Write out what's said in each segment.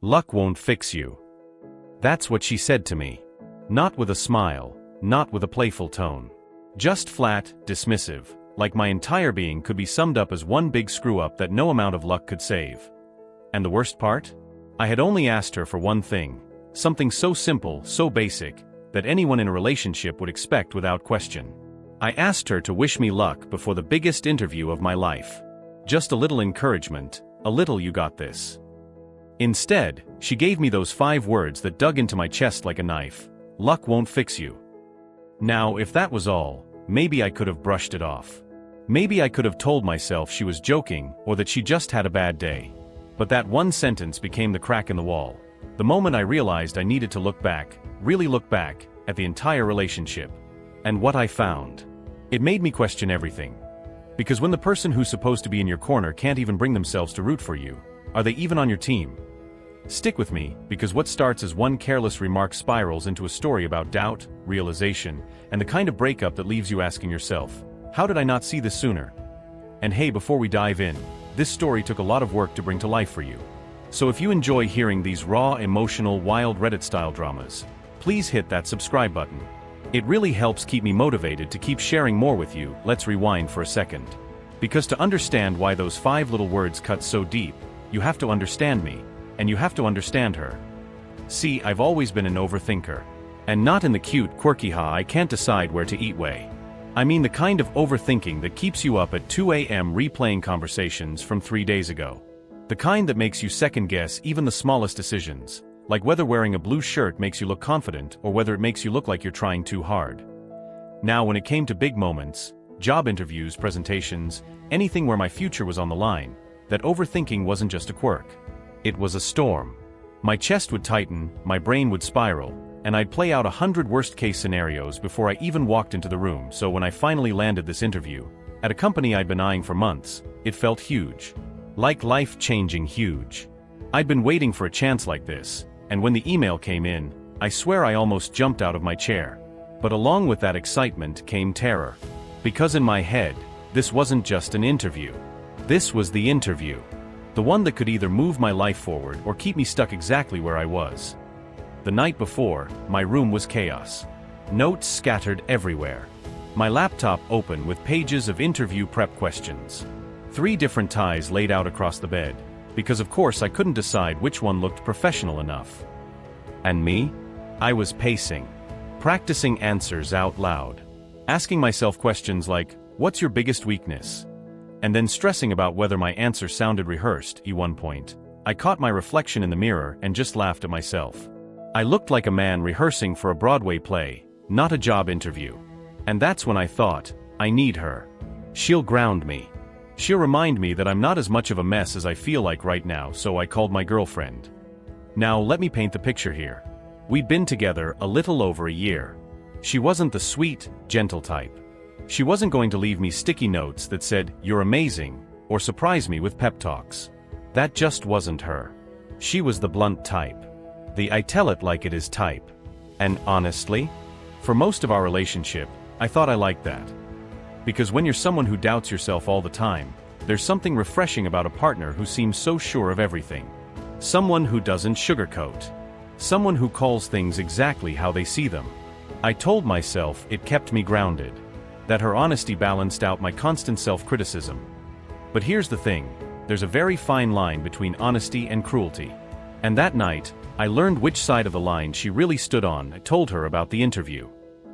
Luck won't fix you. That's what she said to me. Not with a smile, not with a playful tone. Just flat, dismissive, like my entire being could be summed up as one big screw-up that no amount of luck could save. And the worst part? I had only asked her for one thing, something so simple, so basic, that anyone in a relationship would expect without question. I asked her to wish me luck before the biggest interview of my life. Just a little encouragement, a little "you got this." Instead, she gave me those 5 words that dug into my chest like a knife. Luck won't fix you. Now, if that was all, maybe I could have brushed it off. Maybe I could have told myself she was joking or that she just had a bad day. But that one sentence became the crack in the wall. The moment I realized I needed to look back, really look back, at the entire relationship. And what I found. It made me question everything. Because when the person who's supposed to be in your corner can't even bring themselves to root for you, are they even on your team? Stick with me, because what starts as one careless remark spirals into a story about doubt, realization, and the kind of breakup that leaves you asking yourself, how did I not see this sooner? And hey, before we dive in, this story took a lot of work to bring to life for you. So if you enjoy hearing these raw, emotional, wild Reddit-style dramas, please hit that subscribe button. It really helps keep me motivated to keep sharing more with you. Let's rewind for a second. Because to understand why those 5 little words cut so deep, you have to understand me, and you have to understand her. See, I've always been an overthinker. And not in the cute, quirky I can't decide where to eat way. I mean the kind of overthinking that keeps you up at 2 a.m. replaying conversations from 3 days ago. The kind that makes you second-guess even the smallest decisions, like whether wearing a blue shirt makes you look confident or whether it makes you look like you're trying too hard. Now, when it came to big moments, job interviews, presentations, anything where my future was on the line, that overthinking wasn't just a quirk. It was a storm. My chest would tighten, my brain would spiral, and I'd play out 100 worst-case scenarios before I even walked into the room. So when I finally landed this interview, at a company I'd been eyeing for months, it felt huge. Like life-changing huge. I'd been waiting for a chance like this, and when the email came in, I swear I almost jumped out of my chair. But along with that excitement came terror. Because in my head, this wasn't just an interview. This was the interview. The one that could either move my life forward or keep me stuck exactly where I was. The night before, my room was chaos. Notes scattered everywhere. My laptop open with pages of interview prep questions. 3 different ties laid out across the bed, because of course I couldn't decide which one looked professional enough. And me? I was pacing. Practicing answers out loud. Asking myself questions like, what's your biggest weakness? And then stressing about whether my answer sounded rehearsed. At one point, I caught my reflection in the mirror and just laughed at myself. I looked like a man rehearsing for a Broadway play, not a job interview. And that's when I thought, I need her. She'll ground me. She'll remind me that I'm not as much of a mess as I feel like right now, so I called my girlfriend. Now let me paint the picture here. We'd been together a little over a year. She wasn't the sweet, gentle type. She wasn't going to leave me sticky notes that said, "You're amazing," or surprise me with pep talks. That just wasn't her. She was the blunt type. The "I tell it like it is" type. And honestly, for most of our relationship, I thought I liked that. Because when you're someone who doubts yourself all the time, there's something refreshing about a partner who seems so sure of everything. Someone who doesn't sugarcoat. Someone who calls things exactly how they see them. I told myself it kept me grounded. That her honesty balanced out my constant self-criticism. But here's the thing, there's a very fine line between honesty and cruelty. And that night, I learned which side of the line she really stood on. I told her about the interview.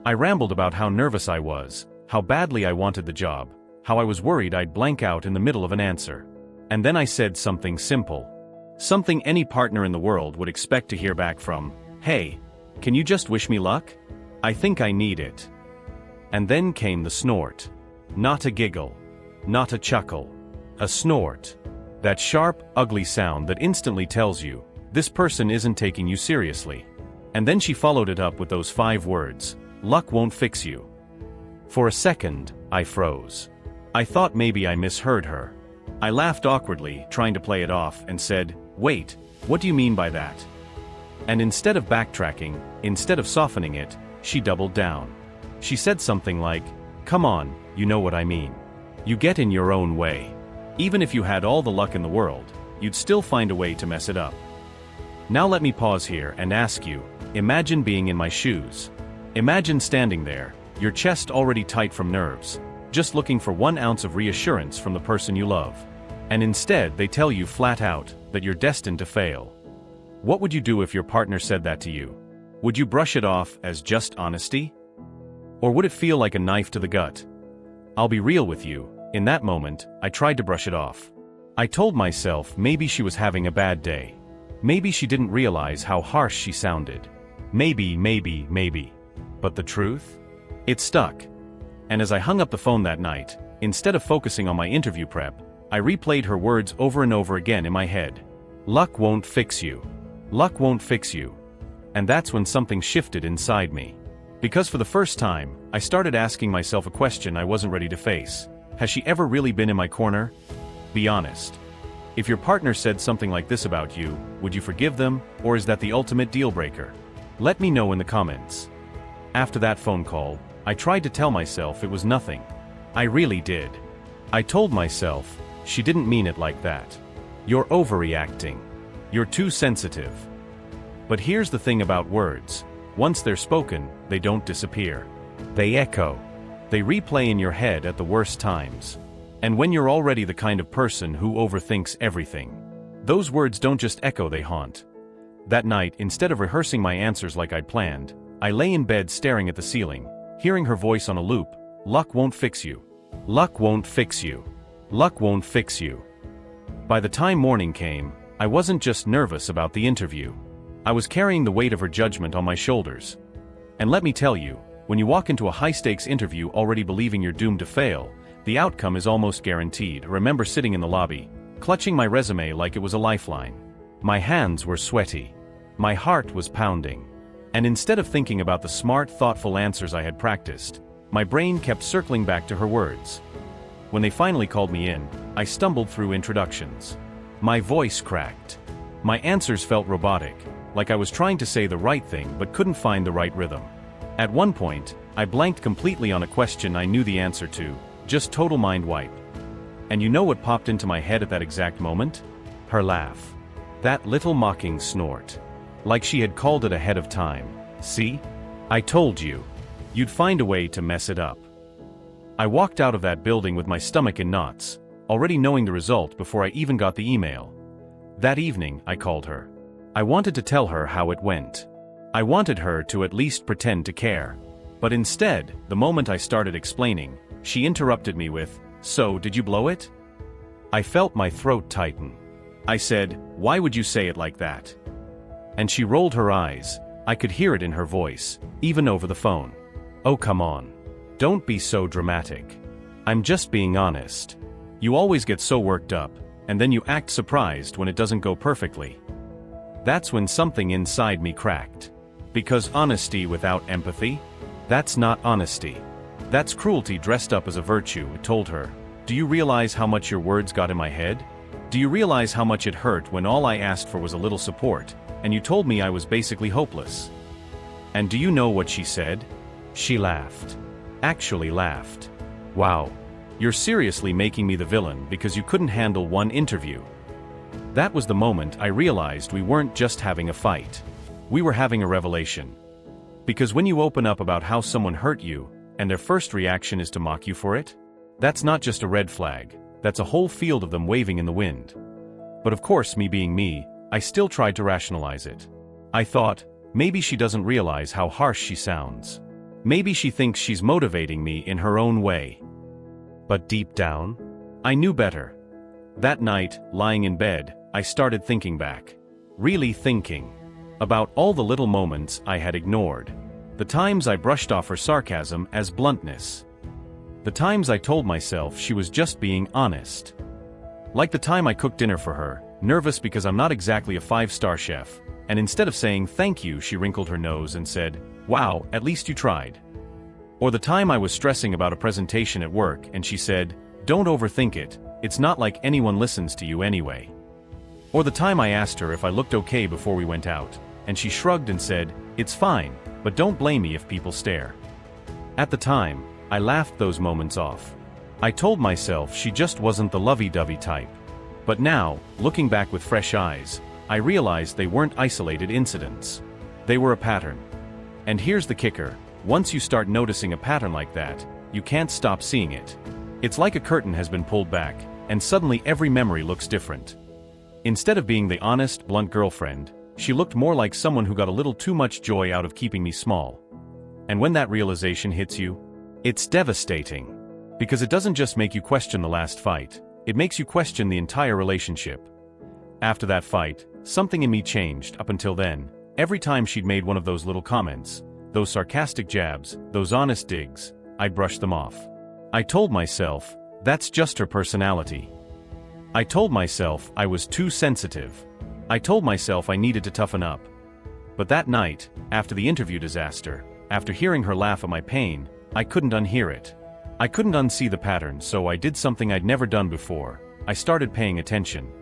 I rambled about how nervous I was, how badly I wanted the job, how I was worried I'd blank out in the middle of an answer. And then I said something simple. Something any partner in the world would expect to hear back from. Hey, can you just wish me luck? I think I need it. And then came the snort. Not a giggle. Not a chuckle. A snort. That sharp, ugly sound that instantly tells you, this person isn't taking you seriously. And then she followed it up with those 5 words, luck won't fix you. For a second, I froze. I thought maybe I misheard her. I laughed awkwardly, trying to play it off, and said, wait, what do you mean by that? And instead of backtracking, instead of softening it, she doubled down. She said something like, come on, you know what I mean. You get in your own way. Even if you had all the luck in the world, you'd still find a way to mess it up. Now let me pause here and ask you, imagine being in my shoes. Imagine standing there, your chest already tight from nerves, just looking for 1 ounce of reassurance from the person you love. And instead they tell you flat out that you're destined to fail. What would you do if your partner said that to you? Would you brush it off as just honesty? Or would it feel like a knife to the gut? I'll be real with you, in that moment, I tried to brush it off. I told myself maybe she was having a bad day. Maybe she didn't realize how harsh she sounded. Maybe. But the truth? It stuck. And as I hung up the phone that night, instead of focusing on my interview prep, I replayed her words over and over again in my head. Luck won't fix you. Luck won't fix you. And that's when something shifted inside me. Because for the first time, I started asking myself a question I wasn't ready to face. Has she ever really been in my corner? Be honest. If your partner said something like this about you, would you forgive them, or is that the ultimate deal breaker? Let me know in the comments. After that phone call, I tried to tell myself it was nothing. I really did. I told myself, she didn't mean it like that. You're overreacting. You're too sensitive. But here's the thing about words. Once they're spoken, they don't disappear. They echo. They replay in your head at the worst times. And when you're already the kind of person who overthinks everything, those words don't just echo, they haunt. That night, instead of rehearsing my answers like I'd planned, I lay in bed staring at the ceiling, hearing her voice on a loop. Luck won't fix you. Luck won't fix you. Luck won't fix you. By the time morning came, I wasn't just nervous about the interview. I was carrying the weight of her judgment on my shoulders. And let me tell you, when you walk into a high-stakes interview already believing you're doomed to fail, the outcome is almost guaranteed. I remember sitting in the lobby, clutching my resume like it was a lifeline. My hands were sweaty. My heart was pounding. And instead of thinking about the smart, thoughtful answers I had practiced, my brain kept circling back to her words. When they finally called me in, I stumbled through introductions. My voice cracked. My answers felt robotic, like I was trying to say the right thing but couldn't find the right rhythm. At one point, I blanked completely on a question I knew the answer to, just total mind wipe. And you know what popped into my head at that exact moment? Her laugh. That little mocking snort. Like she had called it ahead of time. See? I told you. You'd find a way to mess it up. I walked out of that building with my stomach in knots, already knowing the result before I even got the email. That evening, I called her. I wanted to tell her how it went. I wanted her to at least pretend to care. But instead, the moment I started explaining, she interrupted me with, "So, did you blow it?" I felt my throat tighten. I said, "Why would you say it like that?" And she rolled her eyes. I could hear it in her voice, even over the phone. "Oh, come on. Don't be so dramatic. I'm just being honest. You always get so worked up, and then you act surprised when it doesn't go perfectly." That's when something inside me cracked. Because honesty without empathy? That's not honesty. That's cruelty dressed up as a virtue. I told her. Do you realize how much your words got in my head? Do you realize how much it hurt when all I asked for was a little support, and you told me I was basically hopeless? And do you know what she said? She laughed. Actually laughed. Wow. You're seriously making me the villain because you couldn't handle one interview. That was the moment I realized we weren't just having a fight. We were having a revelation. Because when you open up about how someone hurt you, and their first reaction is to mock you for it, that's not just a red flag, that's a whole field of them waving in the wind. But of course, me being me, I still tried to rationalize it. I thought, maybe she doesn't realize how harsh she sounds. Maybe she thinks she's motivating me in her own way. But deep down, I knew better. That night, lying in bed, I started thinking back. Really thinking. About all the little moments I had ignored. The times I brushed off her sarcasm as bluntness. The times I told myself she was just being honest. Like the time I cooked dinner for her, nervous because I'm not exactly a 5-star chef, and instead of saying thank you, she wrinkled her nose and said, "Wow, at least you tried." Or the time I was stressing about a presentation at work and she said, "Don't overthink it, it's not like anyone listens to you anyway." Or the time I asked her if I looked okay before we went out, and she shrugged and said, "It's fine, but don't blame me if people stare." At the time, I laughed those moments off. I told myself she just wasn't the lovey-dovey type. But now, looking back with fresh eyes, I realized they weren't isolated incidents. They were a pattern. And here's the kicker: once you start noticing a pattern like that, you can't stop seeing it. It's like a curtain has been pulled back, and suddenly every memory looks different. Instead of being the honest, blunt girlfriend, she looked more like someone who got a little too much joy out of keeping me small. And when that realization hits you, it's devastating. Because it doesn't just make you question the last fight, it makes you question the entire relationship. After that fight, something in me changed. Up until then, every time she'd made one of those little comments, those sarcastic jabs, those honest digs, I'd brush them off. I told myself, that's just her personality. I told myself I was too sensitive. I told myself I needed to toughen up. But that night, after the interview disaster, after hearing her laugh at my pain, I couldn't unhear it. I couldn't unsee the pattern, so I did something I'd never done before. I started paying attention.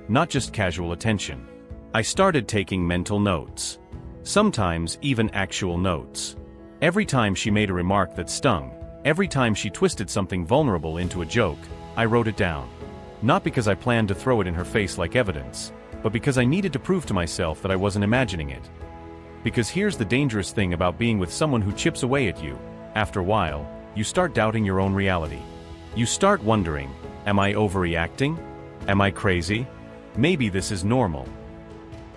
Not just casual attention. I started taking mental notes. Sometimes even actual notes. Every time she made a remark that stung, every time she twisted something vulnerable into a joke, I wrote it down. Not because I planned to throw it in her face like evidence, but because I needed to prove to myself that I wasn't imagining it. Because here's the dangerous thing about being with someone who chips away at you. After a while, you start doubting your own reality. You start wondering, am I overreacting? Am I crazy? Maybe this is normal.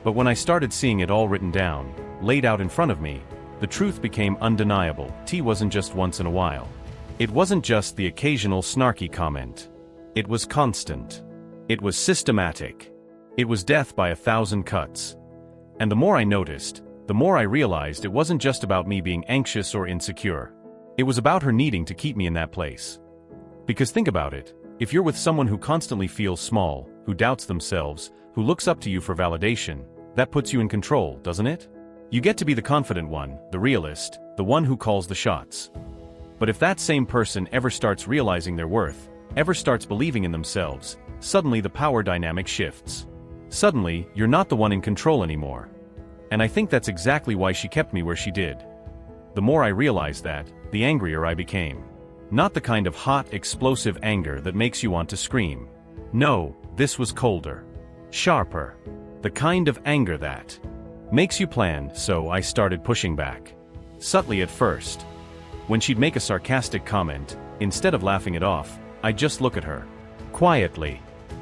But when I started seeing it all written down, laid out in front of me, the truth became undeniable. Tea wasn't just once in a while. It wasn't just the occasional snarky comment. It was constant. It was systematic. It was death by 1,000 cuts. And the more I noticed, the more I realized it wasn't just about me being anxious or insecure. It was about her needing to keep me in that place. Because think about it, if you're with someone who constantly feels small, who doubts themselves, who looks up to you for validation, that puts you in control, doesn't it? You get to be the confident one, the realist, the one who calls the shots. But if that same person ever starts realizing their worth, ever starts believing in themselves, suddenly the power dynamic shifts. Suddenly, you're not the one in control anymore. And I think that's exactly why she kept me where she did. The more I realized that, the angrier I became. Not the kind of hot, explosive anger that makes you want to scream. No, this was colder. Sharper. The kind of anger that makes you plan. So I started pushing back. Subtly at first. When she'd make a sarcastic comment, instead of laughing it off, I'd just look at her. Quietly.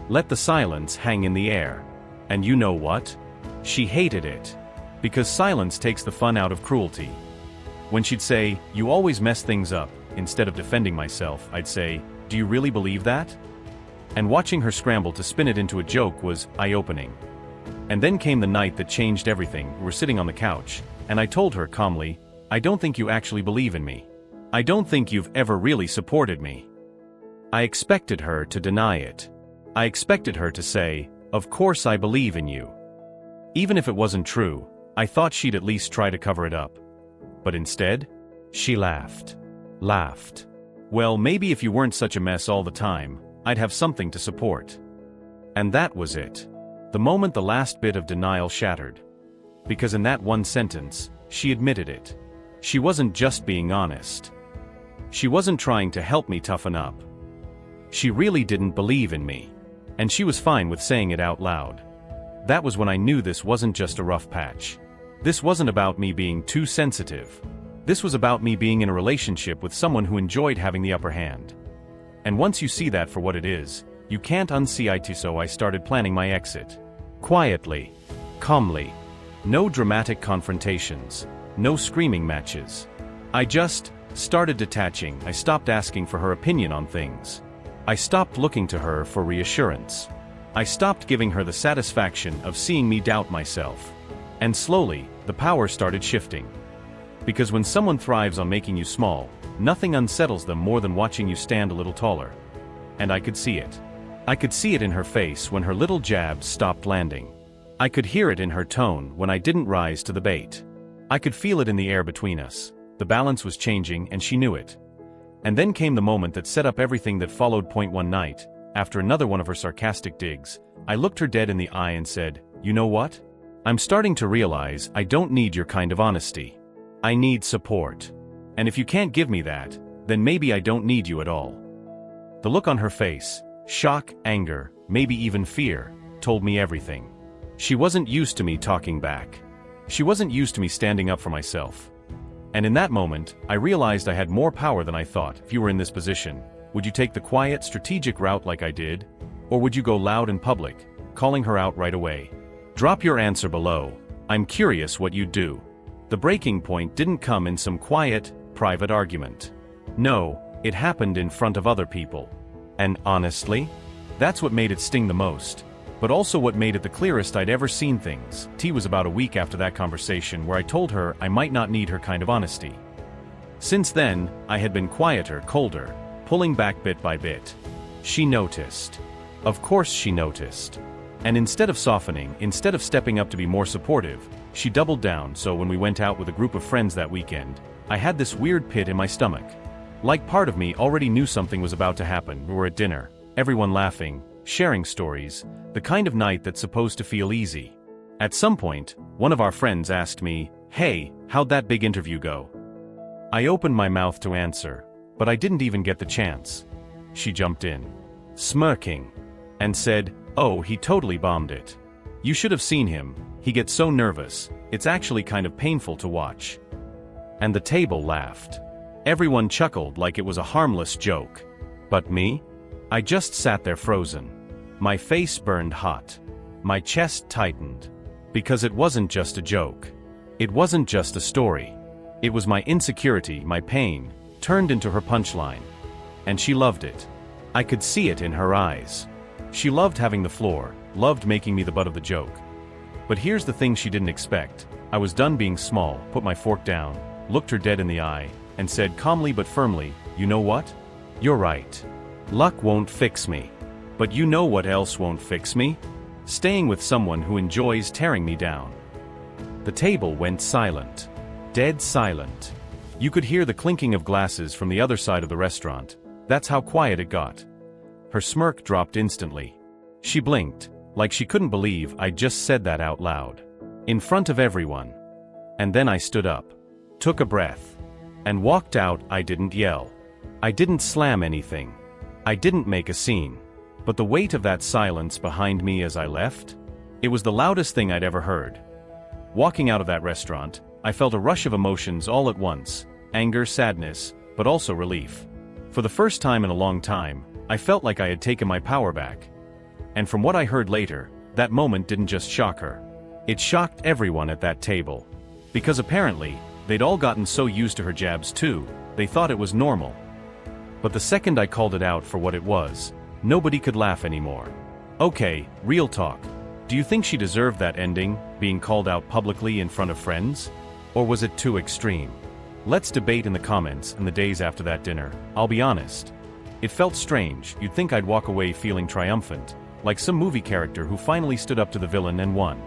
Let the silence hang in the air. And you know what? She hated it. Because silence takes the fun out of cruelty. When she'd say, "You always mess things up," instead of defending myself, I'd say, "Do you really believe that?" And watching her scramble to spin it into a joke was eye-opening. And then came the night that changed everything. We were sitting on the couch, and I told her calmly, "I don't think you actually believe in me. I don't think you've ever really supported me." I expected her to deny it. I expected her to say, "Of course I believe in you." Even if it wasn't true, I thought she'd at least try to cover it up. But instead, she laughed. Laughed. "Well, maybe if you weren't such a mess all the time, I'd have something to support." And that was it. The moment the last bit of denial shattered. Because in that one sentence, she admitted it. She wasn't just being honest. She wasn't trying to help me toughen up. She really didn't believe in me. And she was fine with saying it out loud. That was when I knew this wasn't just a rough patch. This wasn't about me being too sensitive. This was about me being in a relationship with someone who enjoyed having the upper hand. And once you see that for what it is, you can't unsee it. So I started planning my exit. Quietly. Calmly. No dramatic confrontations. No screaming matches. I just started detaching. I stopped asking for her opinion on things. I stopped looking to her for reassurance. I stopped giving her the satisfaction of seeing me doubt myself. And slowly, the power started shifting. Because when someone thrives on making you small, nothing unsettles them more than watching you stand a little taller. And I could see it. I could see it in her face when her little jabs stopped landing. I could hear it in her tone when I didn't rise to the bait. I could feel it in the air between us. The balance was changing and she knew it. And then came the moment that set up everything that followed. One night, after another one of her sarcastic digs, I looked her dead in the eye and said, "You know what? I'm starting to realize I don't need your kind of honesty. I need support. And if you can't give me that, then maybe I don't need you at all." The look on her face, shock, anger, maybe even fear, told me everything. She wasn't used to me talking back. She wasn't used to me standing up for myself. And in that moment, I realized I had more power than I thought. If you were in this position, would you take the quiet, strategic route like I did? Or would you go loud and public, calling her out right away? Drop your answer below. I'm curious what you'd do. The breaking point didn't come in some quiet, private argument. No, it happened in front of other people. And honestly, that's what made it sting the most. But also what made it the clearest I'd ever seen things. T was about a week after that conversation where I told her I might not need her kind of honesty. Since then, I had been quieter, colder, pulling back bit by bit. She noticed. Of course she noticed. And instead of softening, instead of stepping up to be more supportive, she doubled down. So when we went out with a group of friends that weekend, I had this weird pit in my stomach. Like part of me already knew something was about to happen. We were at dinner, everyone laughing, sharing stories, the kind of night that's supposed to feel easy. At some point, one of our friends asked me, "Hey, how'd that big interview go?" I opened my mouth to answer, but I didn't even get the chance. She jumped in, smirking, and said, "Oh, he totally bombed it. You should have seen him, he gets so nervous, it's actually kind of painful to watch." And the table laughed. Everyone chuckled like it was a harmless joke. But me? I just sat there frozen. My face burned hot. My chest tightened. Because it wasn't just a joke. It wasn't just a story. It was my insecurity, my pain, turned into her punchline. And she loved it. I could see it in her eyes. She loved having the floor, loved making me the butt of the joke. But here's the thing she didn't expect. I was done being small, put my fork down, looked her dead in the eye, and said calmly but firmly, "You know what? You're right. Luck won't fix me. But you know what else won't fix me? Staying with someone who enjoys tearing me down." The table went silent. Dead silent. You could hear the clinking of glasses from the other side of the restaurant. That's how quiet it got. Her smirk dropped instantly. She blinked, like she couldn't believe I'd just said that out loud. In front of everyone. And then I stood up, took a breath, and walked out. I didn't yell. I didn't slam anything. I didn't make a scene. But the weight of that silence behind me as I left, it was the loudest thing I'd ever heard. Walking out of that restaurant, I felt a rush of emotions all at once, anger, sadness, but also relief. For the first time in a long time, I felt like I had taken my power back. And from what I heard later, that moment didn't just shock her. It shocked everyone at that table. Because apparently, they'd all gotten so used to her jabs too, they thought it was normal. But the second I called it out for what it was, nobody could laugh anymore. Okay, real talk. Do you think she deserved that ending, being called out publicly in front of friends? Or was it too extreme? Let's debate in the comments. In the days after that dinner, I'll be honest. It felt strange. You'd think I'd walk away feeling triumphant, like some movie character who finally stood up to the villain and won.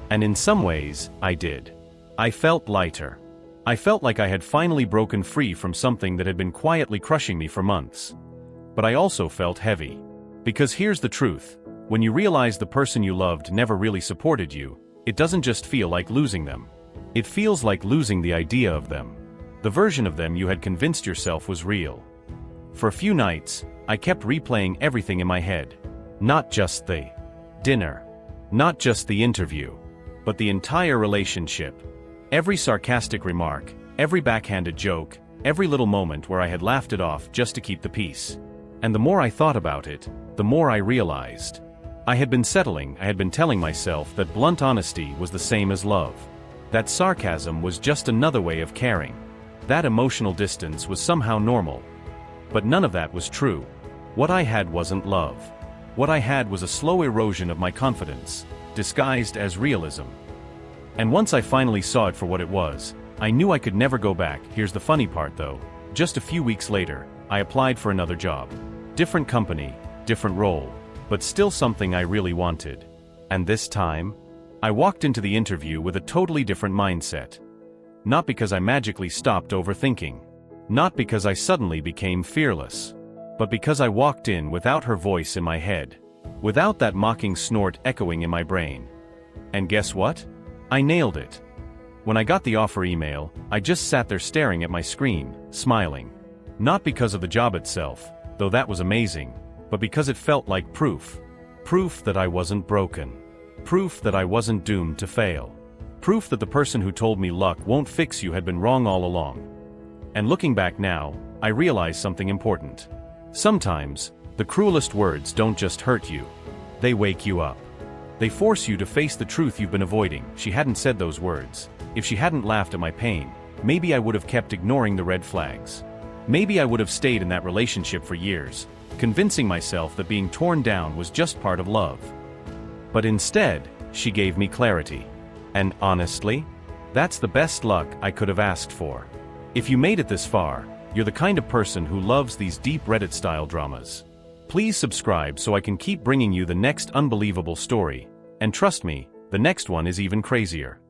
And in some ways, I did. I felt lighter. I felt like I had finally broken free from something that had been quietly crushing me for months. But I also felt heavy. Because here's the truth. When you realize the person you loved never really supported you, it doesn't just feel like losing them. It feels like losing the idea of them. The version of them you had convinced yourself was real. For a few nights, I kept replaying everything in my head. Not just the dinner. Not just the interview. But the entire relationship. Every sarcastic remark, every backhanded joke, every little moment where I had laughed it off just to keep the peace. And the more I thought about it, the more I realized. I had been settling. I had been telling myself that blunt honesty was the same as love. That sarcasm was just another way of caring. That emotional distance was somehow normal. But none of that was true. What I had wasn't love. What I had was a slow erosion of my confidence, disguised as realism. And once I finally saw it for what it was, I knew I could never go back. Here's the funny part though. Just a few weeks later, I applied for another job. Different company, different role, but still something I really wanted. And this time, I walked into the interview with a totally different mindset. Not because I magically stopped overthinking. Not because I suddenly became fearless. But because I walked in without her voice in my head. Without that mocking snort echoing in my brain. And guess what? I nailed it. When I got the offer email, I just sat there staring at my screen, smiling. Not because of the job itself, though that was amazing, but because it felt like proof. Proof that I wasn't broken. Proof that I wasn't doomed to fail. Proof that the person who told me luck won't fix you had been wrong all along. And looking back now, I realize something important. Sometimes, the cruelest words don't just hurt you. They wake you up. They force you to face the truth you've been avoiding. She hadn't said those words. If she hadn't laughed at my pain, maybe I would have kept ignoring the red flags. Maybe I would have stayed in that relationship for years, convincing myself that being torn down was just part of love. But instead, she gave me clarity. And honestly, that's the best luck I could have asked for. If you made it this far, you're the kind of person who loves these deep Reddit-style dramas. Please subscribe so I can keep bringing you the next unbelievable story. And trust me, the next one is even crazier.